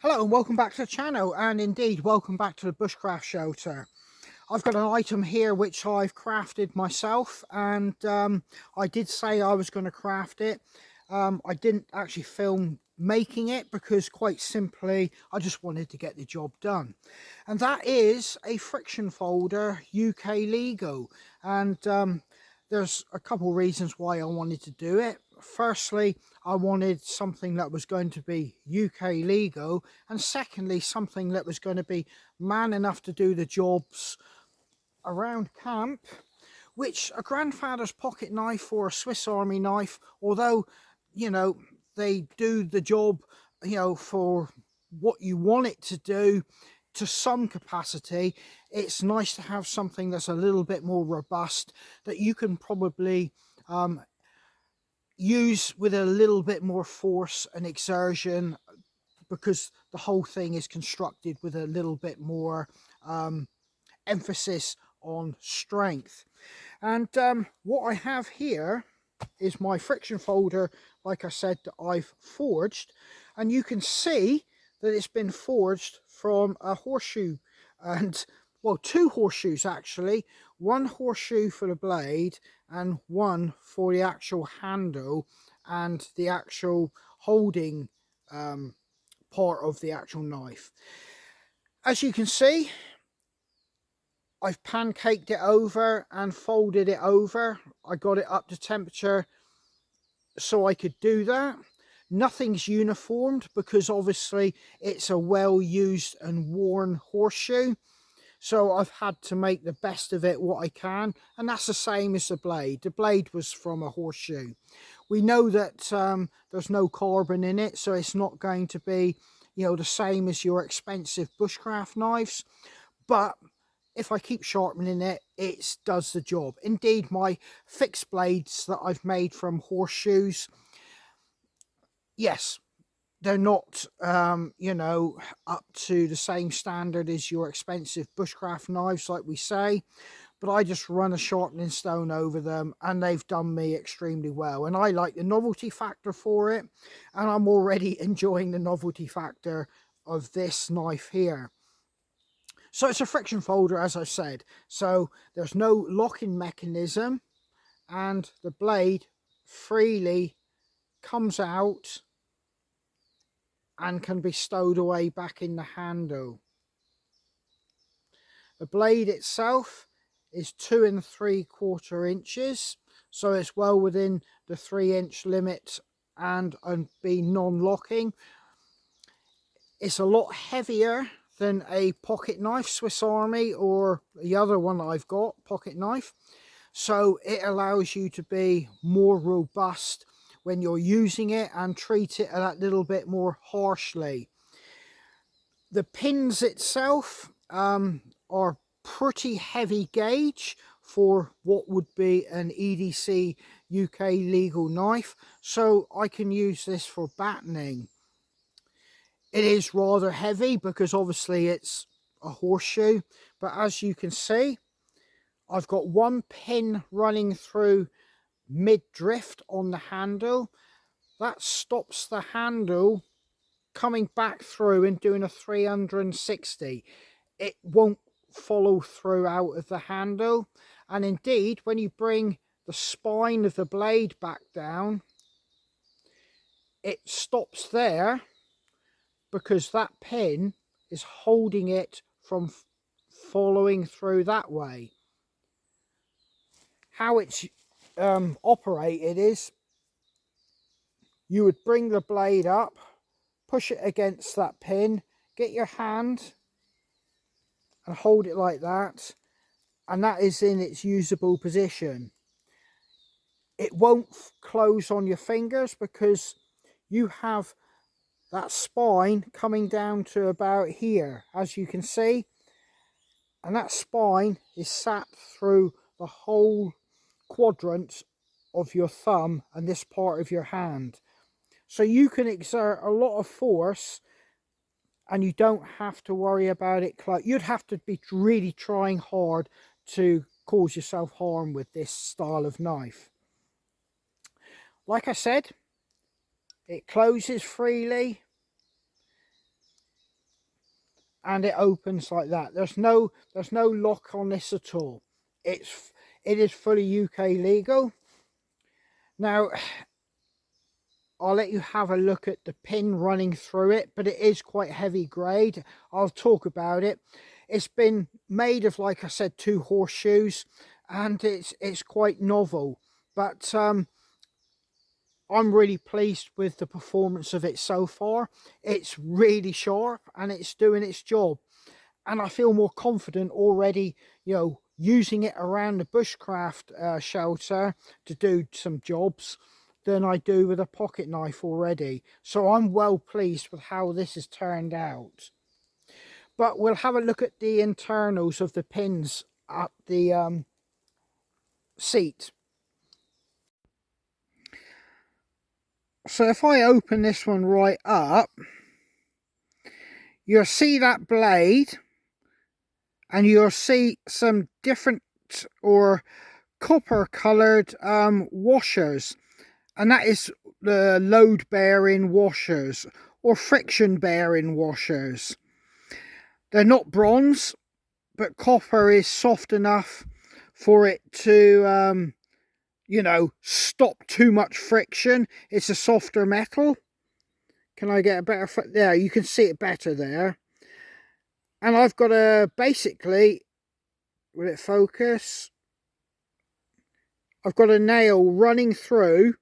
Hello and welcome back to the channel, and indeed welcome back to the bushcraft shelter. I've got an item here which I've crafted myself, and I did say I was going to craft it. I didn't actually film making it because quite simply I just wanted to get the job done, and that is a friction folder UK legal. And there's a couple reasons why I wanted to do it. Firstly, I wanted something that was going to be UK legal, and secondly, something that was going to be man enough to do the jobs around camp, which a grandfather's pocket knife or a Swiss Army knife, although, you know, they do the job, for what you want it to do to some capacity, it's nice to have something that's a little bit more robust that you can probably use with a little bit more force and exertion, because the whole thing is constructed with a little bit more emphasis on strength. And what I have here is my friction folder, like I said, that I've forged, and you can see that it's been forged from a horseshoe, and well, two horseshoes actually, one horseshoe for the blade and one for the actual handle and the actual holding part of the actual knife. As you can see, I've pancaked it over and folded it over. I got it up to temperature so I could do that. Nothing's uniformed because obviously it's a well-used and worn horseshoe. So I've had to make the best of it what I can. And that's the same as the blade. The blade was from a horseshoe. We know that there's no carbon in it, so it's not going to be, the same as your expensive bushcraft knives. But if I keep sharpening it, it does the job. Indeed, my fixed blades that I've made from horseshoes, yes, they're not, up to the same standard as your expensive bushcraft knives, like we say. But I just run a sharpening stone over them, and they've done me extremely well. And I like the novelty factor for it, and I'm already enjoying the novelty factor of this knife here. So it's a friction folder, as I said, so there's no locking mechanism, and the blade freely comes out and can be stowed away back in the handle. The blade itself is 2 3/4 inches, so it's well within the 3-inch limit and be non-locking. It's a lot heavier than a pocket knife, Swiss Army, or the other one I've got, pocket knife. So it allows you to be more robust when you're using it and treat it a that little bit more harshly. The pins itself are pretty heavy gauge for what would be an EDC UK legal knife, so I can use this for battening. It is rather heavy because obviously it's a horseshoe, but as you can see, I've got one pin running through mid-drift on the handle. That stops the handle coming back through and doing a 360. It won't follow through out of the handle, and indeed when you bring the spine of the blade back down, it stops there, because that pin is holding it from following through that way. How it's operated is, you would bring the blade up, push it against that pin, get your hand and hold it like that, and that is in its usable position. It won't close on your fingers because you have that spine coming down to about here, as you can see, and that spine is sat through the whole quadrant of your thumb and this part of your hand, so you can exert a lot of force and you don't have to worry about it. You'd have to be really trying hard to cause yourself harm with this style of knife. Like I said, it closes freely. and it opens like that. There's no lock on this at all. It is fully UK legal. Now I'll let you have a look at the pin running through it, but it is quite heavy grade. I'll talk about it. It's been made of, like I said, 2 horseshoes, and it's quite novel. But I'm really pleased with the performance of it so far. It's really sharp and it's doing its job. And I feel more confident already, you know, using it around the bushcraft shelter to do some jobs than I do with a pocket knife already. So I'm well pleased with how this has turned out. But we'll have a look at the internals of the pins at the seat. So if I open this one right up, you'll see that blade, and you'll see some different or copper coloured washers, and that is the load bearing washers or friction bearing washers. They're not bronze, but copper is soft enough for it to you know, stop too much friction. It's a softer metal. Can I get a better there? You can see it better there. And I've got a, basically, will it focus? I've got a nail running through,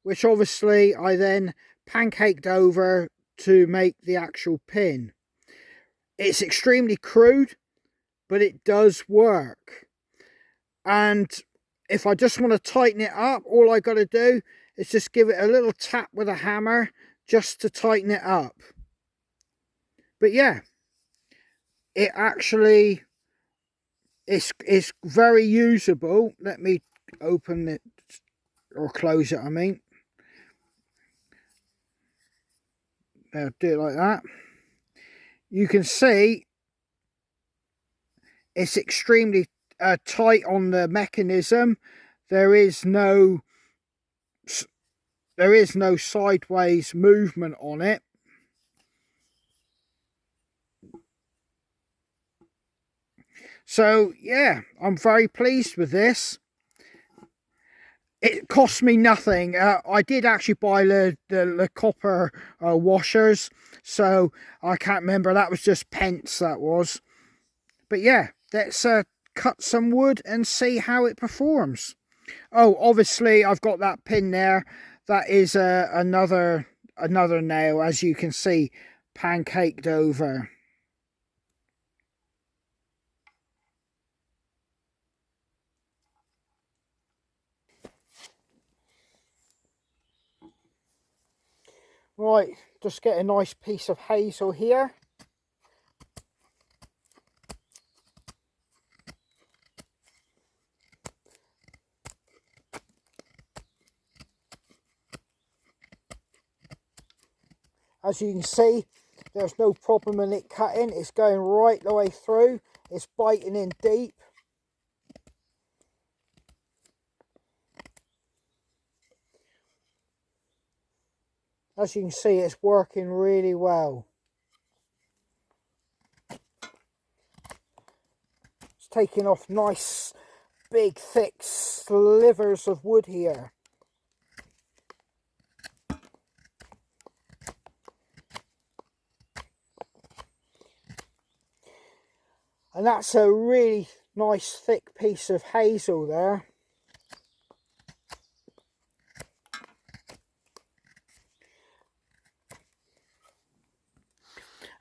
which obviously I then pancaked over to make the actual pin. It's extremely crude, but it does work. And if I just want to tighten it up, all I got to do is just give it a little tap with a hammer just to tighten it up. But yeah, it actually is very usable. Let me open it or close it, I mean. I'll do it like that. You can see it's extremely tight on the mechanism. There is no sideways movement on it. So yeah, I'm very pleased with this. It cost me nothing. I did actually buy the copper washers, so I can't remember. That was just pence, that was. But yeah, let's cut some wood and see how it performs. Oh, obviously I've got that pin there. That is another nail, as you can see, pancaked over. Right, just get a nice piece of hazel here. As you can see, there's no problem in it cutting. It's going right the way through. It's biting in deep. As you can see, it's working really well. It's taking off nice, big, thick slivers of wood here. And that's a really nice, thick piece of hazel there.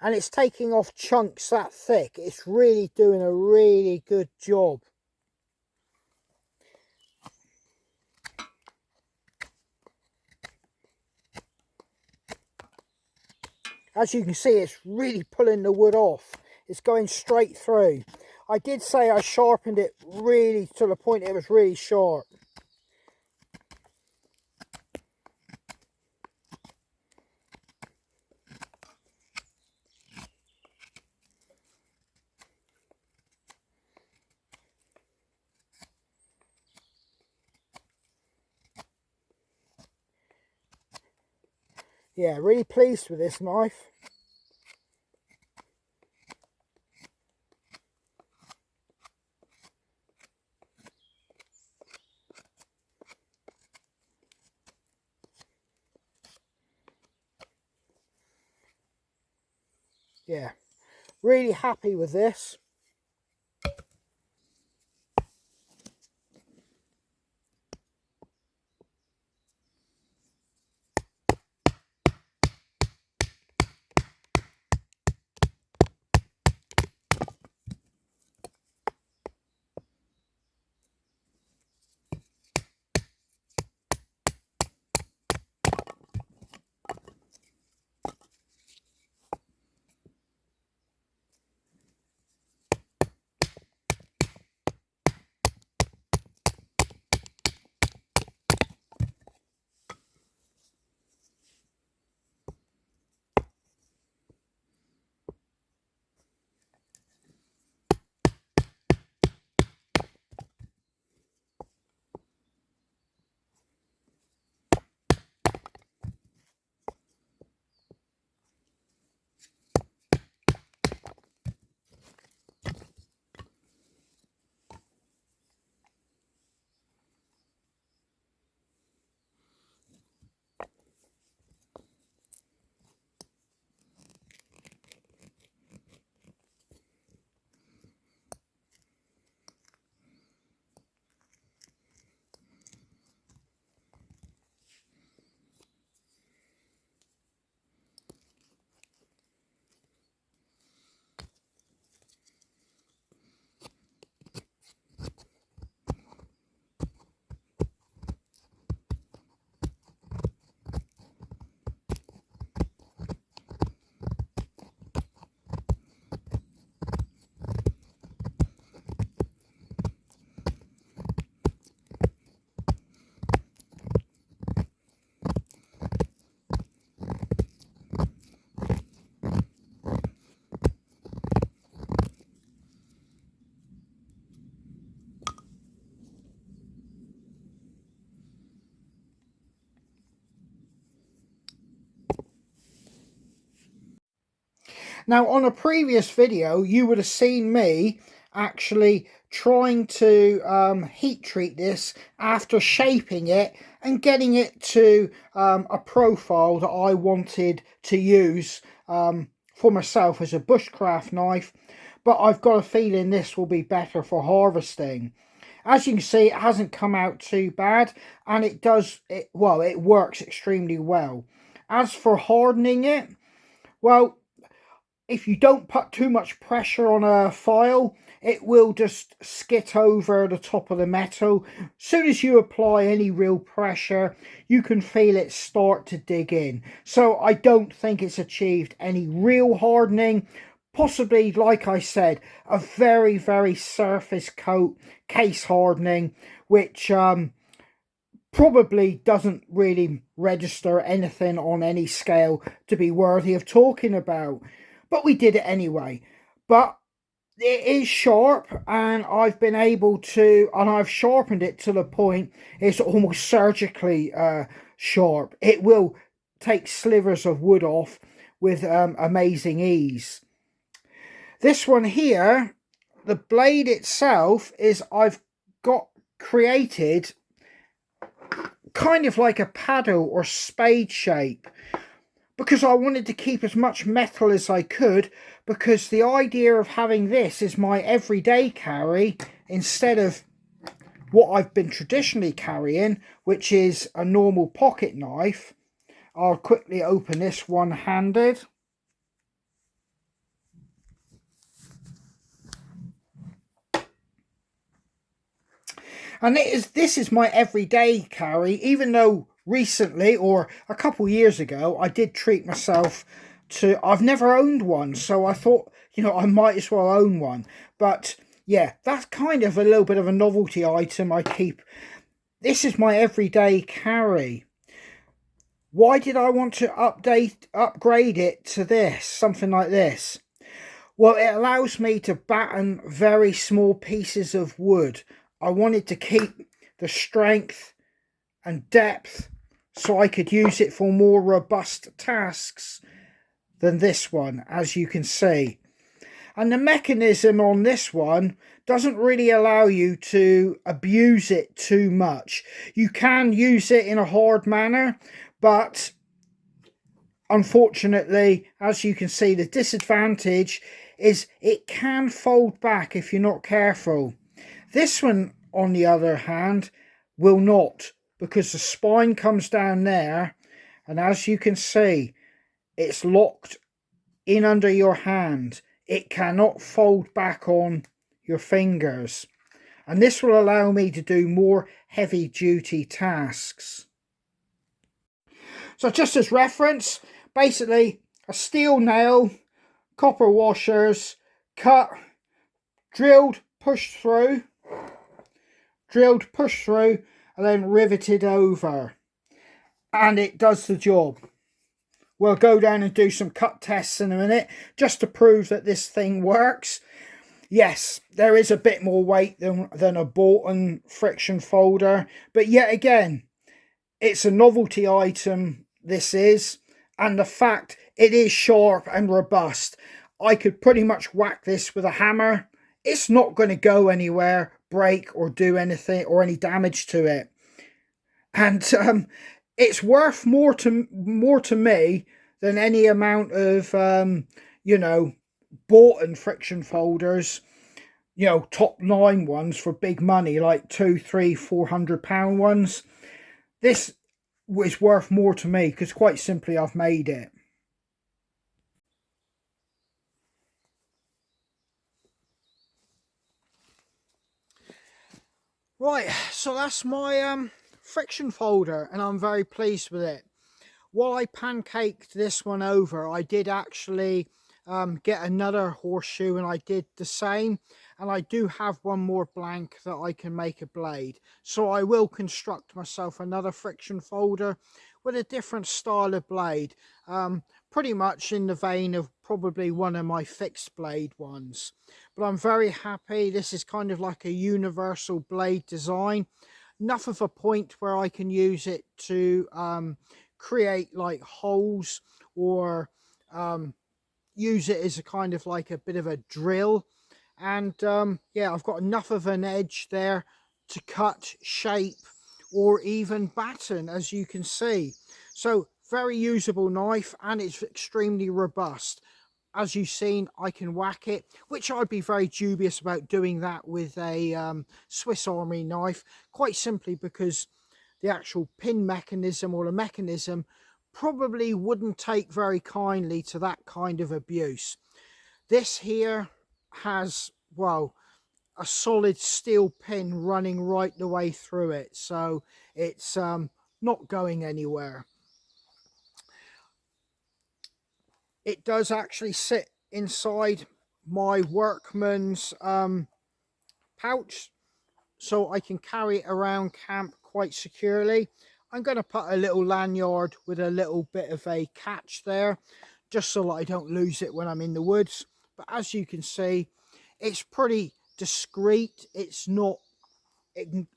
And it's taking off chunks that thick. It's really doing a really good job. As you can see, it's really pulling the wood off. It's going straight through. I did say I sharpened it really to the point it was really sharp. Yeah, really pleased with this knife. yeah, really happy with this. Now, on a previous video, you would have seen me actually trying to heat treat this after shaping it and getting it to a profile that I wanted to use for myself as a bushcraft knife. But I've got a feeling this will be better for harvesting. As you can see, it hasn't come out too bad, and it works extremely well. As for hardening it, well, if you don't put too much pressure on a file, it will just skit over the top of the metal. As soon as you apply any real pressure, you can feel it start to dig in. So I don't think it's achieved any real hardening. Possibly, like I said, a very, very surface coat case hardening, which probably doesn't really register anything on any scale to be worthy of talking about. But we did it anyway. But it is sharp, and I've been able to, and I've sharpened it to the point it's almost surgically sharp. It will take slivers of wood off with amazing ease. This one here, the blade itself is, I've got created kind of like a paddle or spade shape, because I wanted to keep as much metal as I could, because the idea of having this is my everyday carry instead of what I've been traditionally carrying, which is a normal pocket knife. I'll quickly open this one-handed. And this is my everyday carry, even though recently, or a couple years ago, I did treat myself to, I've never owned one, so I thought, you know, I might as well own one. But yeah, that's kind of a little bit of a novelty item I keep. This is my everyday carry. Why did I want to upgrade it to this, something like this? Well, it allows me to batten very small pieces of wood. I wanted to keep the strength and depth so I could use it for more robust tasks than this one, as you can see. And the mechanism on this one doesn't really allow you to abuse it too much. You can use it in a hard manner, but unfortunately, as you can see, the disadvantage is it can fold back if you're not careful. This one, on the other hand, will not, because the spine comes down there, and as you can see, it's locked in under your hand. It cannot fold back on your fingers, and this will allow me to do more heavy duty tasks. So just as reference, basically a steel nail, copper washers, cut, drilled, pushed through, and then riveted over, and it does the job. We'll go down and do some cut tests in a minute just to prove that this thing works. Yes, there is a bit more weight than a Bolton friction folder, but yet again, it's a novelty item, this is, and the fact it is sharp and robust. I could pretty much whack this with a hammer. It's not going to go anywhere, break, or do anything or any damage to it. And it's worth more to me than any amount of Bolton friction folders, top line ones for big money, like £200, £300, £400 ones. This was worth more to me because quite simply I've made it. Right, so that's my friction folder, and I'm very pleased with it. While I pancaked this one over, I did actually get another horseshoe, and I did the same, and I do have one more blank that I can make a blade, so I will construct myself another friction folder with a different style of blade, pretty much in the vein of probably one of my fixed blade ones. But I'm very happy. This is kind of like a universal blade design, enough of a point where I can use it to create like holes, or use it as a kind of like a bit of a drill. And yeah, I've got enough of an edge there to cut, shape, or even batten, as you can see. So very usable knife, and it's extremely robust. As you've seen, I can whack it, which I'd be very dubious about doing that with a Swiss Army knife, quite simply because the actual pin mechanism or the mechanism probably wouldn't take very kindly to that kind of abuse. This here has, well, a solid steel pin running right the way through it, so it's not going anywhere. It does actually sit inside my workman's pouch, so I can carry it around camp quite securely. I'm going to put a little lanyard with a little bit of a catch there, just so that I don't lose it when I'm in the woods. But as you can see, it's pretty discreet. It's not, in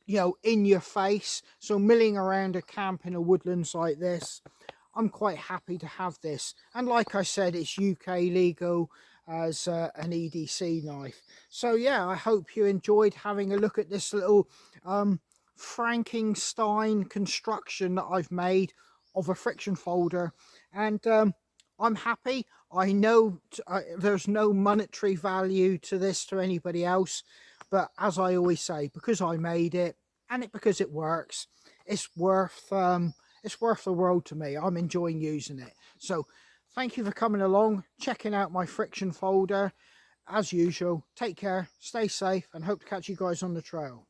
your face. So milling around a camp in a woodlands like this, I'm quite happy to have this. And like I said, it's UK legal as an EDC knife. So yeah, I hope you enjoyed having a look at this little Frankenstein construction that I've made of a friction folder. And I'm happy. I know there's no monetary value to this to anybody else, but as I always say, because I made it and because it works, it's worth the world to me. I'm enjoying using it. So thank you for coming along, checking out my friction folder. As usual, take care, stay safe, and hope to catch you guys on the trail.